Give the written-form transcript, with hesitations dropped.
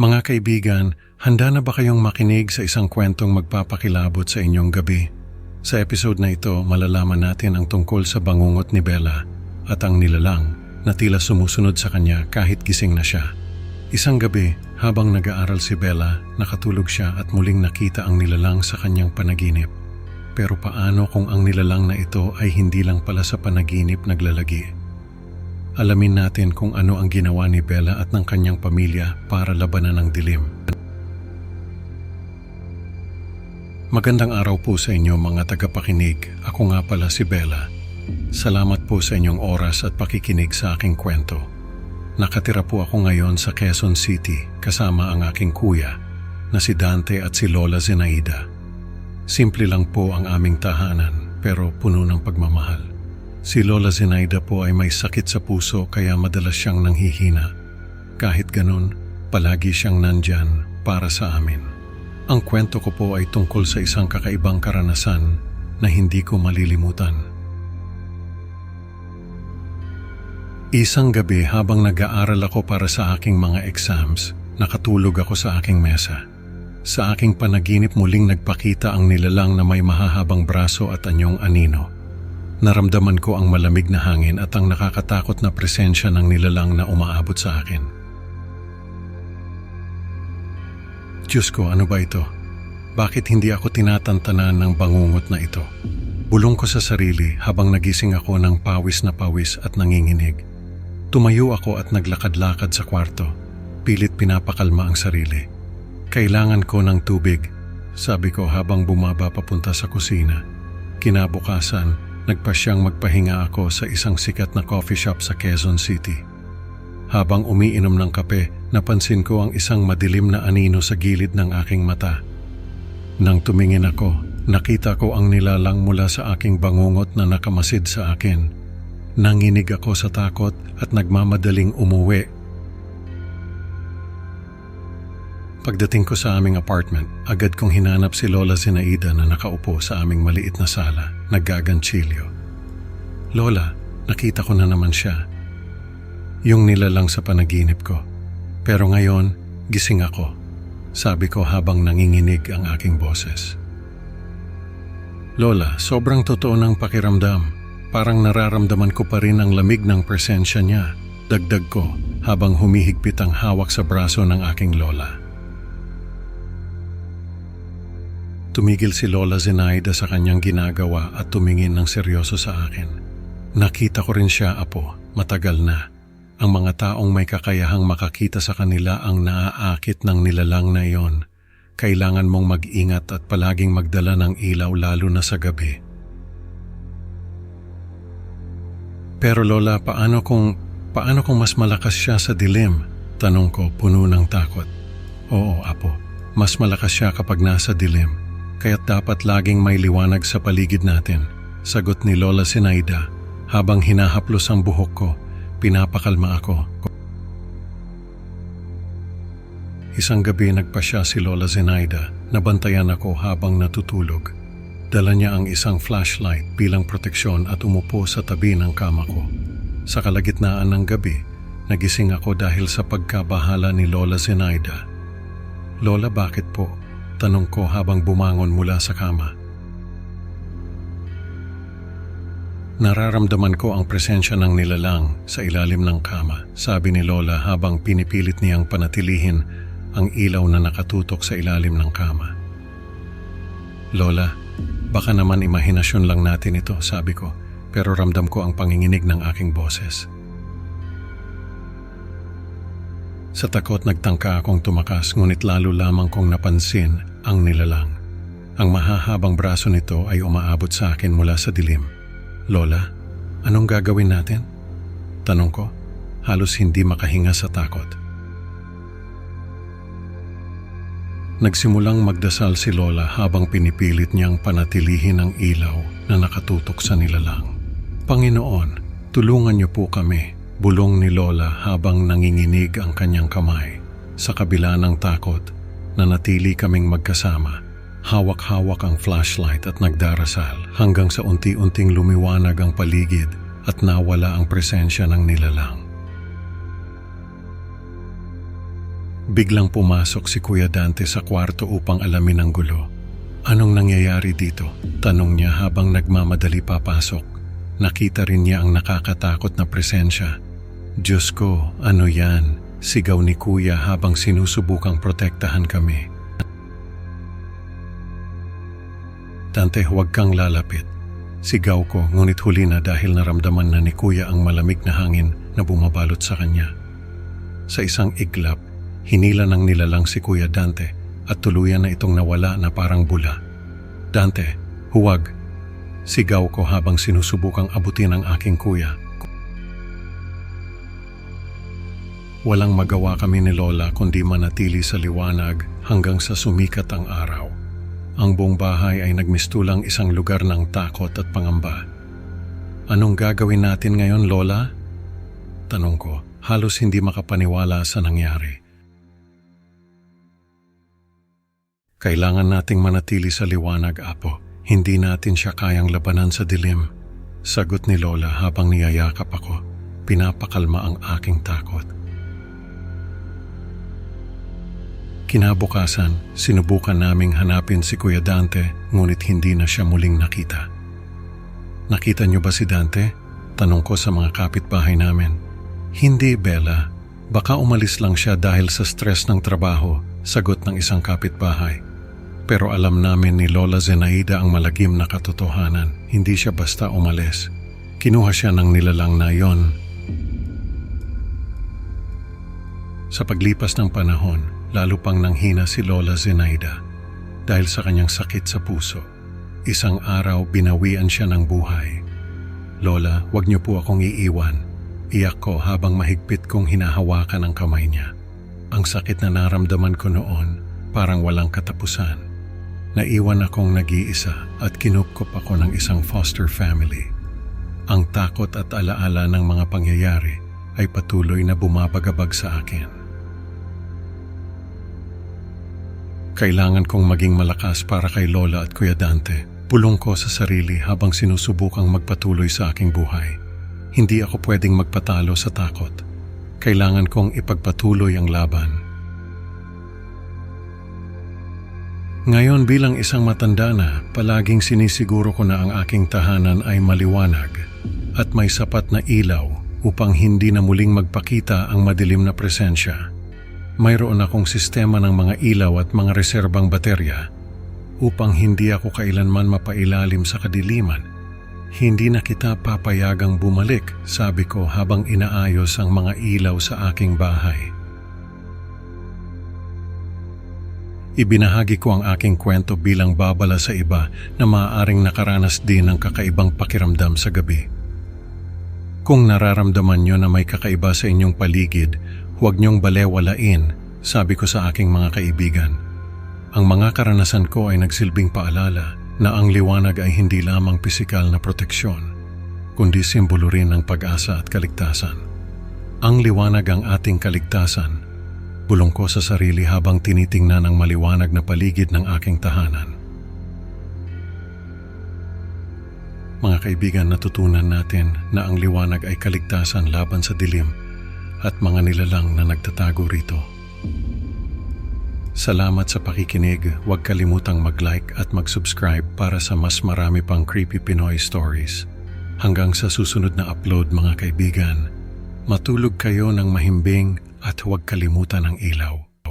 Mga kaibigan, handa na ba kayong makinig sa isang kwentong magpapakilabot sa inyong gabi? Sa episode na ito, malalaman natin ang tungkol sa bangungot ni Bella at ang nilalang na tila sumusunod sa kanya kahit gising na siya. Isang gabi, habang nag-aaral si Bella, nakatulog siya at muling nakita ang nilalang sa kanyang panaginip. Pero paano kung ang nilalang na ito ay hindi lang pala sa panaginip naglalagi? Alamin natin kung ano ang ginawa ni Bella at ng kanyang pamilya para labanan ang dilim. Magandang araw po sa inyo mga tagapakinig. Ako nga pala si Bella. Salamat po sa inyong oras at pakikinig sa aking kwento. Nakatira po ako ngayon sa Quezon City kasama ang aking kuya na si Dante at si Lola Zenaida. Simple lang po ang aming tahanan pero puno ng pagmamahal. Si Lola Zenaida po ay may sakit sa puso kaya madalas siyang nanghihina. Kahit ganun, palagi siyang nandyan para sa amin. Ang kwento ko po ay tungkol sa isang kakaibang karanasan na hindi ko malilimutan. Isang gabi habang nag-aaral ako para sa aking mga exams, nakatulog ako sa aking mesa. Sa aking panaginip muling nagpakita ang nilalang na may mahahabang braso at anyong anino. Naramdaman ko ang malamig na hangin at ang nakakatakot na presensya ng nilalang na umaabot sa akin. Diyos ko, ano ba ito? Bakit hindi ako tinatantanan ng bangungot na ito? Bulong ko sa sarili habang nagising ako ng pawis na pawis at nanginginig. Tumayo ako at naglakad-lakad sa kwarto. Pilit pinapakalma ang sarili. Kailangan ko ng tubig, sabi ko habang bumaba papunta sa kusina. Kinabukasan, nagpasyang magpahinga ako sa isang sikat na coffee shop sa Quezon City. Habang umiinom ng kape, napansin ko ang isang madilim na anino sa gilid ng aking mata. Nang tumingin ako, nakita ko ang nilalang mula sa aking bangungot na nakamasid sa akin. Nanginig ako sa takot at nagmamadaling umuwi. Pagdating ko sa aming apartment, agad kong hinanap si Lola Zenaida na nakaupo sa aming maliit na sala, naggaganchilyo. Lola, nakita ko na naman siya. Yung nilalang sa panaginip ko. Pero ngayon, gising ako, sabi ko habang nanginginig ang aking boses. Lola, sobrang totoo ng pakiramdam. Parang nararamdaman ko pa rin ang lamig ng presensya niya. Dagdag ko habang humihigpit ang hawak sa braso ng aking lola. Tumigil si Lola Zenaida sa kanyang ginagawa at tumingin ng seryoso sa akin. Nakita ko rin siya, Apo, matagal na. Ang mga taong may kakayahang makakita sa kanila ang naaakit ng nilalang na iyon. Kailangan mong mag-ingat at palaging magdala ng ilaw lalo na sa gabi. Pero Lola, paano kung mas malakas siya sa dilim? Tanong ko, puno ng takot. Oo, Apo, mas malakas siya kapag nasa dilim. Kaya't dapat laging may liwanag sa paligid natin, sagot ni Lola Zenaida. Habang hinahaplos ang buhok ko, pinapakalma ako. Isang gabi nagpasya si Lola Zenaida, nabantayan ako habang natutulog. Dala niya ang isang flashlight bilang proteksyon at umupo sa tabi ng kama ko. Sa kalagitnaan ng gabi, nagising ako dahil sa pagkabahala ni Lola Zenaida. Lola, bakit po? Tanong ko habang bumangon mula sa kama. Nararamdaman ko ang presensya ng nilalang sa ilalim ng kama, sabi ni Lola habang pinipilit niyang panatilihin ang ilaw na nakatutok sa ilalim ng kama. Lola, baka naman imahinasyon lang natin ito, sabi ko, pero ramdam ko ang panginginig ng aking boses. Sa takot nagtangka akong tumakas, ngunit lalo lamang kong napansin ang nilalang. Ang mahahabang braso nito ay umaabot sa akin mula sa dilim. Lola, anong gagawin natin? Tanong ko, halos hindi makahinga sa takot. Nagsimulang magdasal si Lola habang pinipilit niyang panatilihin ang ilaw na nakatutok sa nilalang. Panginoon, tulungan niyo po kami, bulong ni Lola habang nanginginig ang kanyang kamay. Sa kabila ng takot, nanatili kaming magkasama. Hawak-hawak ang flashlight at nagdarasal hanggang sa unti-unting lumiwanag ang paligid at nawala ang presensya ng nilalang. Biglang pumasok si Kuya Dante sa kwarto upang alamin ang gulo. Anong nangyayari dito? Tanong niya habang nagmamadali papasok. Nakita rin niya ang nakakatakot na presensya. Diyos ko, ano yan? Sigaw ni Kuya habang sinusubukang protektahan kami. Dante, huwag kang lalapit. Sigaw ko, ngunit huli na dahil naramdaman na ni Kuya ang malamig na hangin na bumabalot sa kanya. Sa isang iglap, hinila ng nilalang si Kuya Dante at tuluyan na itong nawala na parang bula. Dante, huwag! Sigaw ko habang sinusubukang abutin ang aking kuya. Walang magawa kami ni Lola kundi manatili sa liwanag hanggang sa sumikat ang araw. Ang buong bahay ay nagmistulang isang lugar ng takot at pangamba. Anong gagawin natin ngayon, Lola? Tanong ko, halos hindi makapaniwala sa nangyari. Kailangan nating manatili sa liwanag, Apo. Hindi natin siya kayang labanan sa dilim. Sagot ni Lola habang niyayakap ako. Pinapakalma ang aking takot. Kinabukasan, sinubukan naming hanapin si Kuya Dante, ngunit hindi na siya muling nakita. Nakita niyo ba si Dante? Tanong ko sa mga kapitbahay namin. Hindi, Bella. Baka umalis lang siya dahil sa stress ng trabaho, sagot ng isang kapitbahay. Pero alam namin ni Lola Zenaida ang malagim na katotohanan. Hindi siya basta umalis. Kinuha siya ng nilalang na yon. Sa paglipas ng panahon, lalo pang nanghina si Lola Zenaida dahil sa kanyang sakit sa puso. Isang araw binawian siya ng buhay. Lola, wag niyo po akong iiwan. Iyak ko habang mahigpit kong hinahawakan ang kamay niya. Ang sakit na naramdaman ko noon, parang walang katapusan. Naiwan akong nag-iisa at kinupkop ako ng isang foster family. Ang takot at alaala ng mga pangyayari ay patuloy na bumabagabag sa akin. Kailangan kong maging malakas para kay Lola at Kuya Dante. Pulong ko sa sarili habang sinusubukang magpatuloy sa aking buhay. Hindi ako pwedeng magpatalo sa takot. Kailangan kong ipagpatuloy ang laban. Ngayon bilang isang matanda na, palaging sinisiguro ko na ang aking tahanan ay maliwanag at may sapat na ilaw upang hindi na muling magpakita ang madilim na presensya. Mayroon akong sistema ng mga ilaw at mga reserbang baterya upang hindi ako kailanman mapailalim sa kadiliman. Hindi na kita papayagang bumalik, sabi ko habang inaayos ang mga ilaw sa aking bahay. Ibinahagi ko ang aking kwento bilang babala sa iba na maaaring nakaranas din ng kakaibang pakiramdam sa gabi. Kung nararamdaman nyo na may kakaiba sa inyong paligid, huwag niyong balewalain, sabi ko sa aking mga kaibigan. Ang mga karanasan ko ay nagsilbing paalala na ang liwanag ay hindi lamang pisikal na proteksyon, kundi simbolo rin ng pag-asa at kaligtasan. Ang liwanag ang ating kaligtasan, bulong ko sa sarili habang tinitingnan ang maliwanag na paligid ng aking tahanan. Mga kaibigan, natutunan natin na ang liwanag ay kaligtasan laban sa dilim at mga nilalang na nagtatago rito. Salamat sa pakikinig. Huwag kalimutang mag-like at mag-subscribe para sa mas marami pang creepy Pinoy stories. Hanggang sa susunod na upload, mga kaibigan, matulog kayo ng mahimbing at huwag kalimutan ang ilaw.